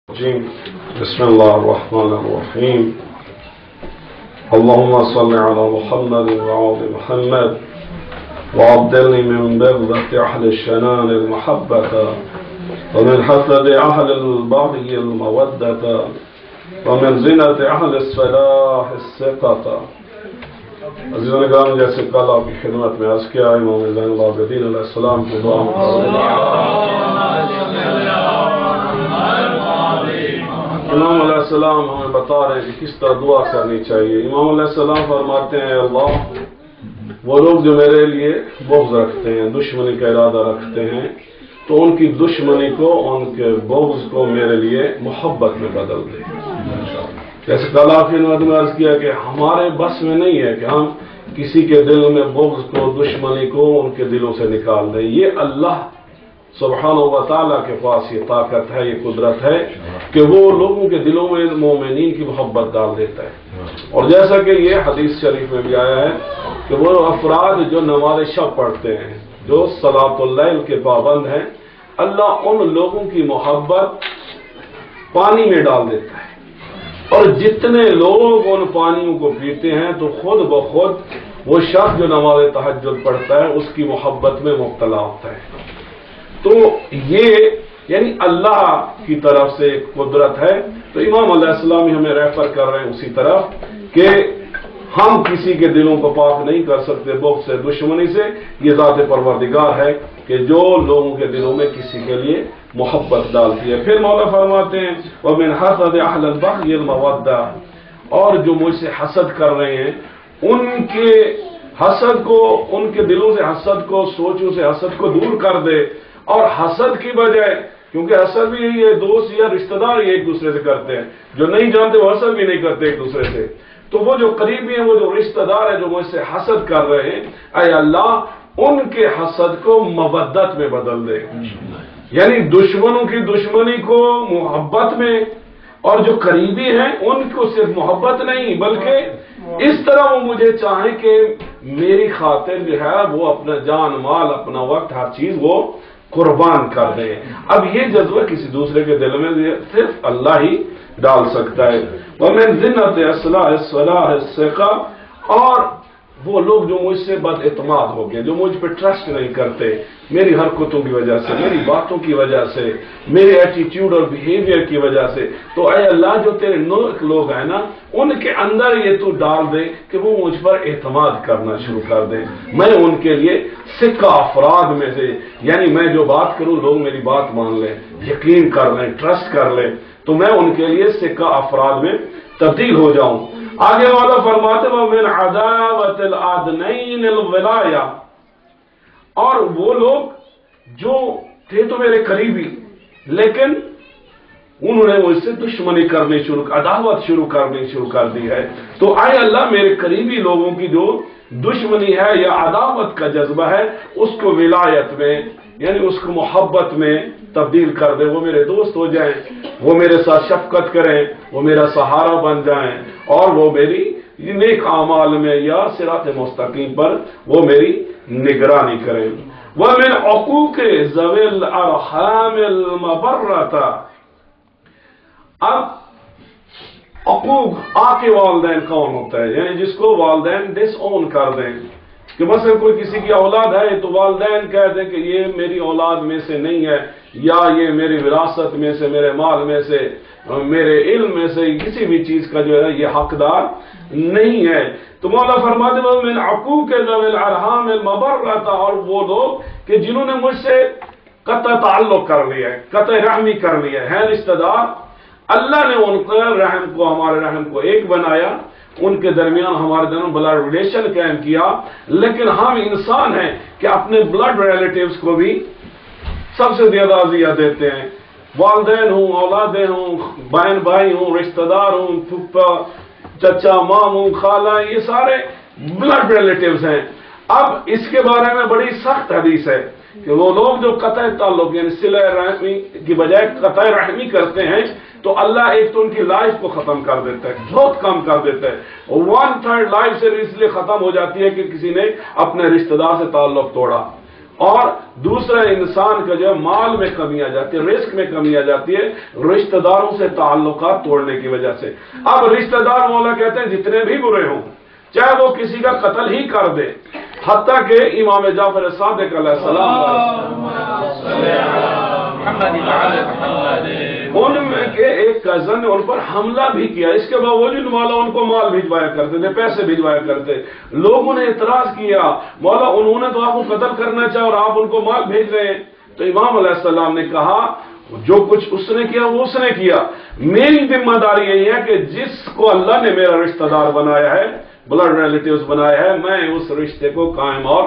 بسم الله الرحمن الرحيم. اللهم صل على محمد وعلى محمد وعبدلني من بغضة أهل الشنان المحبة ومن حسد أهل البغي المودة ومن زنة أهل الصلاح الثقة. عزیزان کرام، جیسے کل آپ کی خدمت میں عرض کیا، امام زین العابدین علیہ السلام کو دعا امام علیہ السلام ہمیں بتا رہے ہیں کہ کس طرح دعا کرنی چاہیے. امام علیہ السلام فرماتے ہیں، اللہ وہ لوگ جو میرے لیے بغض رکھتے ہیں، دشمنی کا ارادہ رکھتے ہیں، تو ان کی دشمنی کو، ان کے بغض کو میرے لیے محبت میں بدل دے. جیسے کل آپ نے عرض کیا کہ ہمارے بس میں نہیں ہے کہ ہم کسی کے دل میں بغض کو، دشمنی کو ان کے دلوں سے نکال دیں. یہ اللہ سبحانہ و تعالیٰ کے پاس یہ طاقت ہے، یہ قدرت ہے کہ وہ لوگوں کے دلوں میں مومنین کی محبت ڈال دیتا ہے. اور جیسا کہ یہ حدیث شریف میں بھی آیا ہے کہ وہ افراد جو نماز شب پڑھتے ہیں، جو صلاۃ اللیل کے پابند ہیں، اللہ ان لوگوں کی محبت پانی میں ڈال دیتا ہے. اور جتنے لوگ ان پانیوں کو پیتے ہیں تو خود بخود وہ شخص جو نماز تہجد پڑھتا ہے اس کی محبت میں مبتلا ہوتا ہے. تو یہ یعنی اللہ کی طرف سے قدرت ہے. تو امام علیہ السلام ہمیں ریفر کر رہے ہیں اسی طرف کہ ہم کسی کے دلوں کو پاک نہیں کر سکتے بغض سے، دشمنی سے. یہ ذات پروردگار ہے کہ جو لوگوں کے دلوں میں کسی کے لیے محبت ڈالتی ہے. پھر مولا فرماتے ہیں وَمِنْ حَسَدِ أَهْلِ الْبَغْيِ الْمَوَدَّةِ، اور جو مجھ سے حسد کر رہے ہیں ان کے حسد کو، ان کے دلوں سے حسد کو، سوچوں سے حسد کو دور کر دے. اور حسد کی بجائے، کیونکہ حسد بھی یہ دوست یا رشتہ دار ایک دوسرے سے کرتے ہیں، جو نہیں جانتے وہ حسد بھی نہیں کرتے ایک دوسرے سے. تو وہ جو قریبی ہیں، وہ جو رشتہ دار ہیں جو مجھ سے حسد کر رہے ہیں، اے اللہ ان کے حسد کو مودت میں بدل دے. یعنی دشمنوں کی دشمنی کو محبت میں، اور جو قریبی ہیں ان کو صرف محبت نہیں بلکہ اس طرح وہ مجھے چاہیں کہ میری خاطر جو ہے وہ اپنا جان مال، اپنا وقت، ہر چیز وہ قربان کر دیں. اب یہ جذبہ کسی دوسرے کے دل میں صرف اللہ ہی ڈال سکتا ہے. وَمِنْ زِنَّةِ أَصْلَاحِ الصَّلَاحِ الثِّقَةِ، اور وہ لوگ جو مجھ سے بد اعتماد ہو گئے، جو مجھ پہ ٹرسٹ نہیں کرتے میری حرکتوں کی وجہ سے، میری باتوں کی وجہ سے، میرے ایٹیٹیوڈ اور بیہیویئر کی وجہ سے، تو اے اللہ جو تیرے نیک لوگ ہیں نا ان کے اندر یہ تو ڈال دے کہ وہ مجھ پر اعتماد کرنا شروع کر دیں. میں ان کے لیے سکہ افراد میں سے، یعنی میں جو بات کروں لوگ میری بات مان لیں، یقین کر لیں، ٹرسٹ کر لیں، تو میں ان کے لیے سکہ افراد میں تبدیل ہو جاؤں. آگے والا فرماتے ہیں وَمِنْ عَدَاوَةِ الْأَدْنَيْنِ الْوِلَایَةِ، اور وہ لوگ جو تھے تو میرے قریبی لیکن انہوں نے مجھ سے دشمنی کرنی عداوت شروع کر دی ہے. تو اے اللہ میرے قریبی لوگوں کی جو دشمنی ہے یا عداوت کا جذبہ ہے اس کو ولایت میں، یعنی اس کو محبت میں تبدیل کر دے. وہ میرے دوست ہو جائیں، وہ میرے ساتھ شفقت کریں، وہ میرا سہارا بن جائیں، اور وہ میری نیک اعمال میں یا صراط مستقیم پر وہ میری نگرانی کریں. وَمِنْ عُقُوقِ ذَوِي الْأَرْحَامِ الْمَبَرَّةِ، اب عقوق آق والدین کون ہوتا ہے؟ یعنی جس کو والدین ڈس اون کر دیں. کہ مثلا کوئی کسی کی اولاد ہے تو والدین کہہ دیں کہ یہ میری اولاد میں سے نہیں ہے، یا یہ میری وراثت میں سے، میرے مال میں سے، میرے علم میں سے کسی بھی چیز کا جو ہے یہ حقدار نہیں ہے. تو مولا فرماتے ہیں من عقوق ذوی الارحام المبرۃ، اور وہ لوگ کہ جنہوں نے مجھ سے قطع تعلق کر لیا ہے، قطع رحمی کر لیا ہے رشتہ دار. اللہ نے ان کا رحم کو، ہمارے رحم کو ایک بنایا، ان کے درمیان ہمارے درمیان بلڈ ریلیشن قائم کیا، لیکن ہم انسان ہیں کہ اپنے بلڈ ریلیٹیوز کو بھی سب سے زیادہ اذیت دیتے ہیں. والدین ہوں، اولادیں ہوں، بہن بھائی ہوں، رشتہ دار ہوں، پھپھا چچا ماموں خالہ، یہ سارے بلڈ ریلیٹیوز ہیں. اب اس کے بارے میں بڑی سخت حدیث ہے کہ وہ لوگ جو قطع تعلق یعنی صلہ رحمی کی بجائے قطع رحمی کرتے ہیں تو اللہ ایک تو ان کی لائف کو ختم کر دیتا ہے، بہت کم کر دیتا ہے. 1/3 لائف سے اس لیے ختم ہو جاتی ہے کہ کسی نے اپنے رشتہ دار سے تعلق توڑا. اور دوسرا انسان کا جو مال میں کمی آ جاتی ہے، رزق میں کمی آ جاتی ہے رشتہ داروں سے تعلقات توڑنے کی وجہ سے۔ اب رشتہ دار مولا کہتے ہیں جتنے بھی برے ہوں، چاہے وہ کسی کا قتل ہی کر دے، حتیٰ کہ امام جعفر صادق علیہ السلام ان میں کے ایک کزن نے ان پر حملہ بھی کیا، اس کے باوجود مولا ان کو مال بھجوایا کرتے تھے، پیسے بھجوایا کرتے۔ لوگوں نے اعتراض کیا، مولا انہوں نے تو آپ کو قتل کرنا چاہا اور آپ ان کو مال بھیج رہے ہیں۔ تو امام علیہ السلام نے کہا جو کچھ اس نے کیا وہ اس نے کیا، میری ذمہ داری یہی ہے کہ جس کو اللہ نے میرا رشتہ دار بنایا ہے، بلڈ ریلیٹیوز بنایا ہے، میں اس رشتے کو قائم اور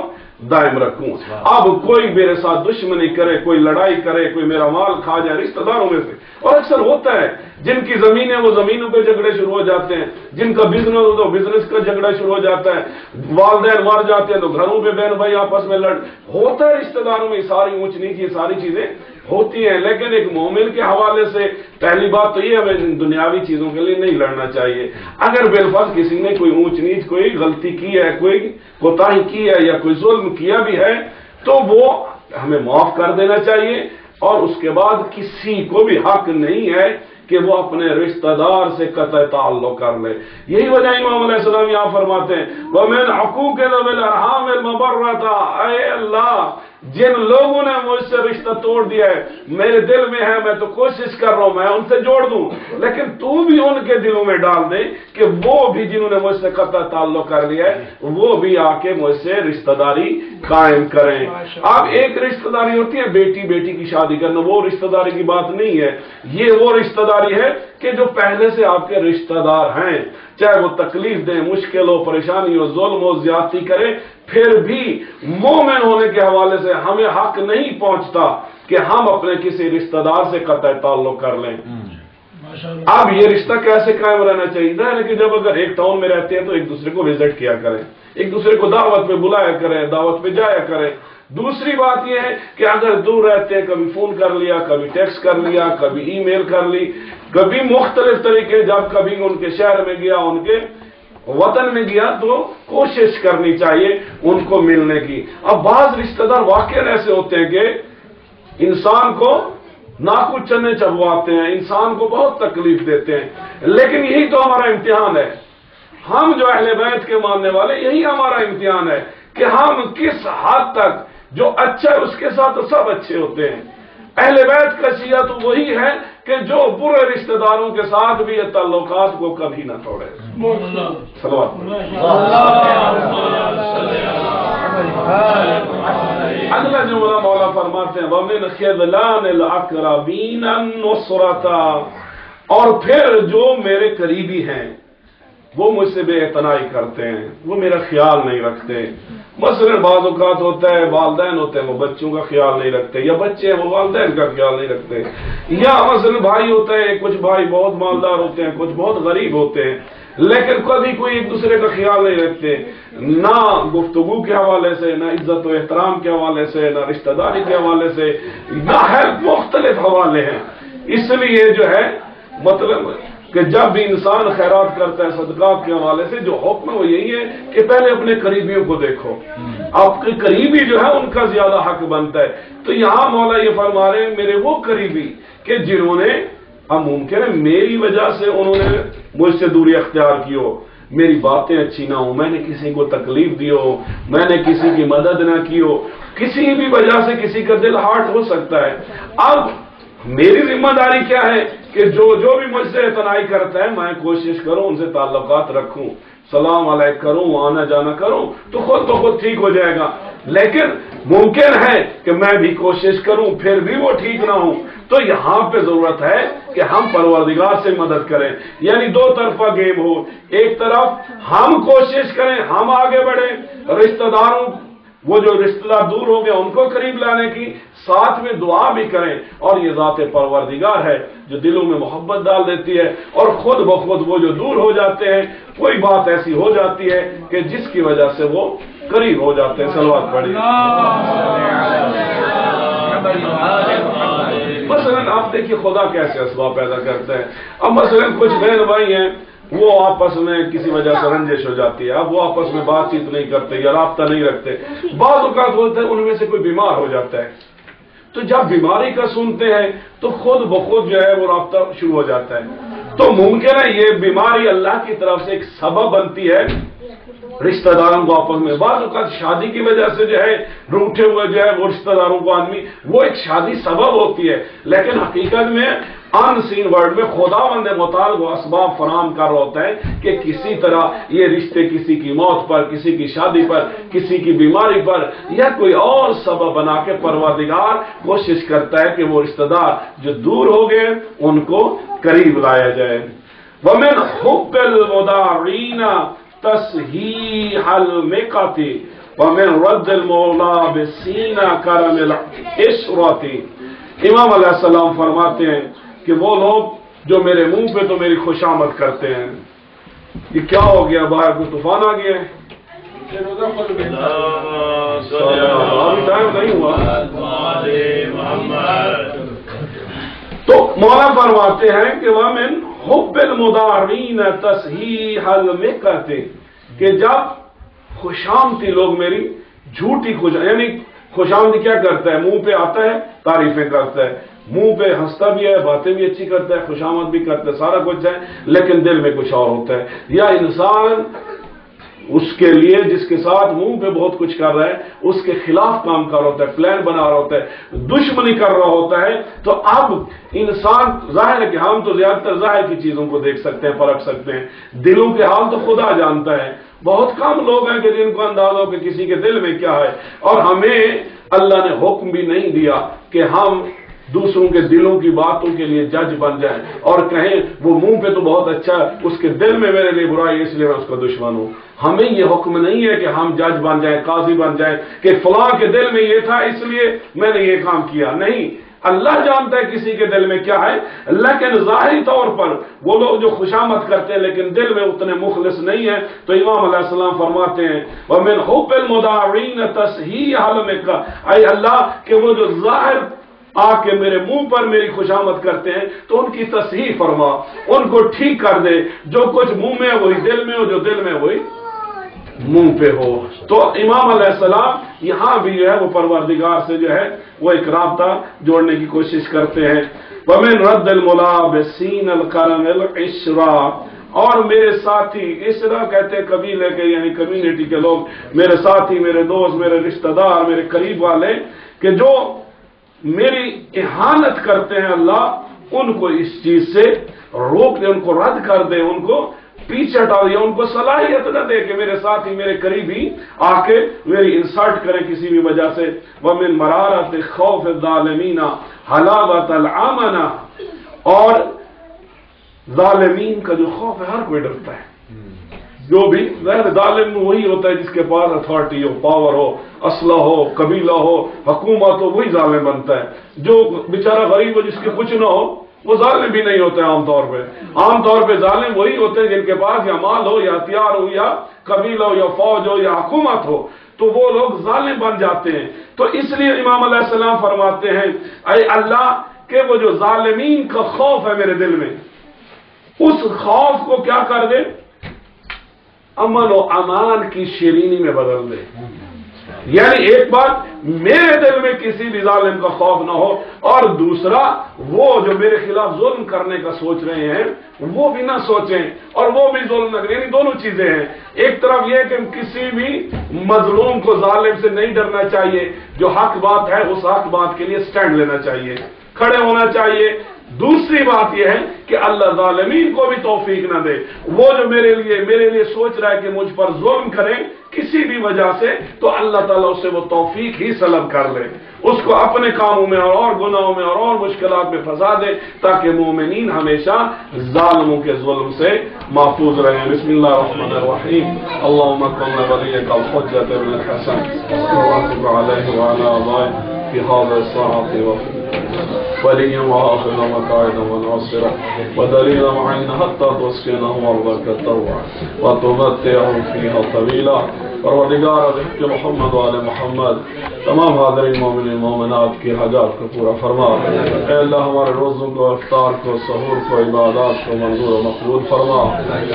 دائم رکھوں۔ اب کوئی میرے ساتھ دشمنی کرے، کوئی لڑائی کرے، کوئی میرا مال کھا جائے رشتہ داروں میں سے، اور اکثر ہوتا ہے جن کی زمینیں وہ زمینوں پہ جھگڑے شروع ہو جاتے ہیں، جن کا بزنس ہو تو بزنس کا جھگڑا شروع ہو جاتا ہے، والدین مر جاتے ہیں تو گھروں پہ بہن بھائی آپس میں لڑ ہوتا ہے، رشتہ داروں میں ساری اونچ نیچ یہ ساری چیزیں ہوتی ہیں۔ لیکن ایک مومن کے حوالے سے پہلی بات تو یہ ہمیں دنیاوی چیزوں کے لیے نہیں لڑنا چاہیے۔ اگر بالفرض کسی نے کوئی اونچ نیچ کوئی غلطی کی ہے، کوئی کوتاہی کی ہے یا کوئی ظلم کیا بھی ہے تو وہ ہمیں معاف کر دینا چاہیے، اور اس کے بعد کسی کو بھی حق نہیں ہے کہ وہ اپنے رشتہ دار سے قطع تعلق کر لے۔ یہی وجہ امام علیہ السلام یہاں فرماتے ہیں وَمِنْ حُقُوقِ ذَوِي الْأَرْحَامِ الْمُبَرَّةَ، اے اللہ جن لوگوں نے مجھ سے رشتہ توڑ دیا ہے میرے دل میں ہے، میں تو کوشش کر رہا ہوں میں ان سے جوڑ دوں، لیکن تو بھی ان کے دلوں میں ڈال دے کہ وہ بھی جنہوں نے مجھ سے قطع تعلق کر لیا ہے وہ بھی آ کے مجھ سے رشتہ داری قائم کریں۔ اب ایک رشتہ داری ہوتی ہے بیٹی بیٹی کی شادی کرنا، وہ رشتہ داری کی بات نہیں ہے، یہ وہ رشتہ داری ہے کہ جو پہلے سے آپ کے رشتہ دار ہیں، چاہے وہ تکلیف دیں، مشکل ہو، پریشانی ہو، ظلم ہو، زیادتی کرے، پھر بھی مومن ہونے کے حوالے سے ہمیں حق نہیں پہنچتا کہ ہم اپنے کسی رشتہ دار سے قطع تعلق کر لیں۔ اب یہ رشتہ کیسے قائم رہنا چاہیے ہے کہ جب اگر ایک ٹاؤن میں رہتے ہیں تو ایک دوسرے کو وزٹ کیا کریں، ایک دوسرے کو دعوت پہ بلایا کریں، دعوت پہ جایا کریں۔ دوسری بات یہ ہے کہ اگر دور رہتے ہیں کبھی فون کر لیا، کبھی ٹیکسٹ کر لیا، کبھی ای میل کر لی، کبھی مختلف طریقے، جب کبھی ان کے شہر میں گیا، ان کے وطن میں گیا تو کوشش کرنی چاہیے ان کو ملنے کی۔ اب بعض رشتہ دار واقعی ایسے ہوتے ہیں کہ انسان کو ناکو چنے چبواتے ہیں، انسان کو بہت تکلیف دیتے ہیں، لیکن یہی تو ہمارا امتحان ہے، ہم جو اہل بیت کے ماننے والے یہی ہمارا امتحان ہے کہ ہم کس حد تک جو اچھا ہے اس کے ساتھ تو سب اچھے ہوتے ہیں۔ اہل بیت کا شیعہ تو وہی ہے کہ جو برے رشتہ داروں کے ساتھ بھی یہ تعلقات کو کبھی نہ توڑے۔ اگلا جملہ مولا فرماتے ہیں وَمِنْ خِذْلَانِ الْأَقْرَبِينَ النُّصْرَةَ، اور پھر جو میرے قریبی ہیں وہ مجھ سے بے اعتنائی کرتے ہیں، وہ میرا خیال نہیں رکھتے۔ مثلا بعض اوقات ہوتا ہے والدین ہوتے ہیں وہ بچوں کا خیال نہیں رکھتے، یا بچے ہیں وہ والدین کا خیال نہیں رکھتے، یا مثلا بھائی ہوتا ہے، کچھ بھائی بہت مالدار ہوتے ہیں، کچھ بہت غریب ہوتے ہیں، لیکن کبھی کوئی ایک دوسرے کا خیال نہیں رکھتے، نہ گفتگو کے حوالے سے، نہ عزت و احترام کے حوالے سے، نہ رشتہ داری کے حوالے سے، نہ ہیلپ، مختلف حوالے ہیں۔ اس لیے جو ہے مطلب کہ جب بھی انسان خیرات کرتا ہے صدقات کے حوالے سے جو حکم ہے وہ یہی ہے کہ پہلے اپنے قریبیوں کو دیکھو، آپ کے قریبی جو ہے ان کا زیادہ حق بنتا ہے۔ تو یہاں مولا یہ فرما رہے ہیں میرے وہ قریبی کہ جنہوں نے، اب ممکن ہے میری وجہ سے انہوں نے مجھ سے دوری اختیار کی ہو، میری باتیں اچھی نہ ہوں، میں نے کسی کو تکلیف دی ہو، میں نے کسی کی مدد نہ کی ہو، کسی بھی وجہ سے کسی کا دل ہارٹ ہو سکتا ہے۔ اب میری ذمہ داری کیا ہے کہ جو بھی مجھ سے اعتنائی کرتا ہے میں کوشش کروں ان سے تعلقات رکھوں، سلام علیکم کروں، آنا جانا کروں، تو خود ٹھیک ہو جائے گا۔ لیکن ممکن ہے کہ میں بھی کوشش کروں پھر بھی وہ ٹھیک نہ ہوں، تو یہاں پہ ضرورت ہے کہ ہم پروردگار سے مدد کریں، یعنی دو طرفہ گیم ہو، ایک طرف ہم کوشش کریں، ہم آگے بڑھیں، رشتہ داروں وہ جو رشتہ دار دور ہو گئے ان کو قریب لانے کی، ساتھ میں دعا بھی کریں، اور یہ ذات پروردگار ہے جو دلوں میں محبت ڈال دیتی ہے، اور خود بخود وہ جو دور ہو جاتے ہیں کوئی بات ایسی ہو جاتی ہے کہ جس کی وجہ سے وہ قریب ہو جاتے ہیں۔ صلوات پڑھیے۔ مثلا آپ دیکھیے خدا کیسے اسباب پیدا کرتا ہے۔ اب مثلا کچھ بہن بھائی ہیں وہ آپس میں کسی وجہ سے رنجش ہو جاتی ہے، اب وہ آپس میں بات چیت نہیں کرتے یا رابطہ نہیں رکھتے، بعض اوقات ہوتا ہے ان میں سے کوئی بیمار ہو جاتا ہے، تو جب بیماری کا سنتے ہیں تو خود بخود جو ہے وہ رابطہ شروع ہو جاتا ہے۔ تو ممکن ہے یہ بیماری اللہ کی طرف سے ایک سبب بنتی ہے رشتہ داروں کو آپس میں، بعض اوقات شادی کی وجہ سے جو ہے روٹھے ہوئے جو ہے وہ رشتہ داروں کو آدمی، وہ ایک شادی سبب ہوتی ہے، لیکن حقیقت میں ان سین ورلڈ میں خداوند متعال وہ اسباب فراہم کر رہا ہوتا ہے کہ کسی طرح یہ رشتے کسی کی موت پر، کسی کی شادی پر، کسی کی بیماری پر یا کوئی اور سبب بنا کے پروردگار کوشش کرتا ہے کہ وہ رشتہ دار جو دور ہو گئے ان کو قریب لایا جائے۔ وَمِنْ حُبِّ الْمُدَاعِينَ تَصْحِيحَ الْمِقَةِ وَمِنْ رَدِّ الْمَوْلَى بِسِينَ كَرَمِ الْعِشْرَةِ۔ امام علیہ السلام فرماتے ہیں کہ وہ لوگ جو میرے منہ پہ تو میری خوشامد کرتے ہیں، یہ کیا ہو گیا، باہر کوئی طوفان آ گیا ہے؟ ابھی ٹائم نہیں ہوا۔ تو مولا فرماتے ہیں کہ وَمِنْ حُبِّ الْمُدَاعِينَ تَصْحِيحَ الْمِقَةِ، کہ جب خوشامدی لوگ میری جھوٹی یعنی خوشامدی کیا کرتا ہے، منہ پہ آتا ہے تعریفیں کرتا ہے، منہ پہ ہنستا بھی ہے، باتیں بھی اچھی کرتا ہے، خوشامد بھی کرتا ہے، سارا کچھ ہے، لیکن دل میں کچھ اور ہوتا ہے، یا انسان اس کے لیے جس کے ساتھ منہ پہ بہت کچھ کر رہا ہے اس کے خلاف کام کر رہا ہوتا ہے، پلان بنا رہا ہوتا ہے، دشمنی کر رہا ہوتا ہے۔ تو اب انسان ظاہر ہے کہ ہم تو زیادہ تر ظاہر کی چیزوں کو دیکھ سکتے ہیں، پرکھ سکتے ہیں، دلوں کے حال تو خدا جانتا ہے، بہت کم لوگ ہیں کہ جن کو اندازہ ہو کہ کسی کے دل میں کیا ہے، اور ہمیں اللہ نے حکم بھی نہیں دیا کہ ہم دوسروں کے دلوں کی باتوں کے لیے جج بن جائیں اور کہیں وہ منہ پہ تو بہت اچھا ہے، اس کے دل میں میرے لیے برائی ہے اس لیے میں اس کا دشمن ہوں۔ ہمیں یہ حکم نہیں ہے کہ ہم جج بن جائیں، قاضی بن جائیں کہ فلاں کے دل میں یہ تھا اس لیے میں نے یہ کام کیا، نہیں، اللہ جانتا ہے کسی کے دل میں کیا ہے، لیکن ظاہری طور پر وہ لوگ جو خوشامد کرتے ہیں لیکن دل میں اتنے مخلص نہیں ہیں، تو امام علیہ السلام فرماتے ہیں وَمِنْ حُبِّ الْمُدَاعِينَ تَصْحِيحَ الْمِقَةِ، اے اللہ کہ وہ جو ظاہر آ کے میرے منہ پر میری خوشامد کرتے ہیں تو ان کی تصحیح فرما، ان کو ٹھیک کر دے، جو کچھ منہ میں ہے وہی دل میں ہو، جو دل میں وہی منہ پہ ہو۔ تو امام علیہ السلام یہاں بھی جو ہے وہ پروردگار سے جو ہے وہ ایک رابطہ جوڑنے کی کوشش کرتے ہیں۔ وَمِنْ رَدِّ الْمُلَابِسِينَ الْكَرَمِ الْعِشْرَةِ، اور میرے ساتھی، عشرہ کہتے ہیں قبیلے کے یعنی کمیونٹی کے لوگ، میرے ساتھی، میرے دوست، میرے رشتہ دار، میرے قریب والے کہ جو میری اہانت کرتے ہیں، اللہ ان کو اس چیز سے روک دے، ان کو رد کر دے، ان کو پیچھے ہٹا دے، ان کو صلاحیت نہ دے کہ میرے ساتھی میرے قریبی آ کے میری انسلٹ کریں کسی بھی وجہ سے۔ وَمِن مَرَارَةِ خَوْفِ الظَّالِمِينَ حَلَاوَةَ الْأَمَنَةِ، اور ظالمین کا جو خوف ہے ہر کوئی ڈرتا ہے، جو بھی ظالم وہی ہوتا ہے جس کے پاس اتھارٹی ہو، پاور ہو، اسلحہ ہو، قبیلہ ہو، حکومت ہو، وہی ظالم بنتا ہے۔ جو بیچارہ غریب ہو جس کے کچھ نہ ہو وہ ظالم بھی نہیں ہوتے عام طور پہ۔ عام طور پہ ظالم وہی ہوتے ہیں جن کے پاس یا مال ہو یا ہتھیار ہو یا قبیلہ ہو یا فوج ہو یا حکومت ہو، تو وہ لوگ ظالم بن جاتے ہیں۔ تو اس لیے امام علیہ السلام فرماتے ہیں اے اللہ کہ وہ جو ظالمین کا خوف ہے میرے دل میں، اس خوف کو کیا کر دے، امن و امان کی شیرینی میں بدل دے۔ یعنی ایک بات میرے دل میں کسی بھی ظالم کا خوف نہ ہو، اور دوسرا وہ جو میرے خلاف ظلم کرنے کا سوچ رہے ہیں وہ بھی نہ سوچیں اور وہ بھی ظلم نہ کریں، یعنی دونوں چیزیں ہیں۔ ایک طرف یہ کہ کسی بھی مظلوم کو ظالم سے نہیں ڈرنا چاہیے، جو حق بات ہے اس حق بات کے لیے سٹینڈ لینا چاہیے، کھڑے ہونا چاہیے۔ دوسری بات یہ ہے کہ اللہ ظالمین کو بھی توفیق نہ دے، وہ جو میرے لیے سوچ رہا ہے کہ مجھ پر ظلم کریں کسی بھی وجہ سے، تو اللہ تعالیٰ اس سے وہ توفیق ہی سلب کر لے، اس کو اپنے کاموں میں اور گناہوں میں اور مشکلات میں پھنسا دے، تاکہ مومنین ہمیشہ ظالموں کے ظلم سے محفوظ رہیں۔ بسم اللہ الرحمن الرحیم۔ اللہم کن ولیک الحجۃ بن الحسن وانصر علیہ وعلی آبائہ فی هذه الساعة وليا وحافظا وقائدا وناصرا ودليلا معينا حتى تسكنه أرضك الطوع وتمتعه فيها طويلا. پروردگار بحق محمد و آل محمد تمام حاضرین مومنین مومنات کی حاجات کو پورا فرما. اے اللہ ہمارے روزوں کو، افطار کو، سحور کو، عبادات کو منظور و مقبول فرما.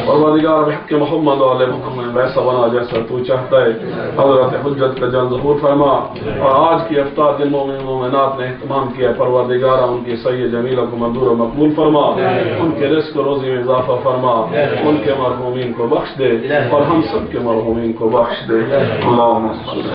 پروردگار بحق محمد و آل محمد ویسا بنا جیسا تو چاہتا ہے. حضرت حجت کا جان ظہور فرما. اور آج کی افطار جن مومنین مومنات نے اہتمام کیا ہے پروردگار ان کی صحیح جمیلہ کو منظور و مقبول فرما. ان کے رزق و روزی میں اضافہ فرما. ان کے مرحومین کو بخش دے اور ہم سب کے مرحومین کو بخش دے. اللہم صلی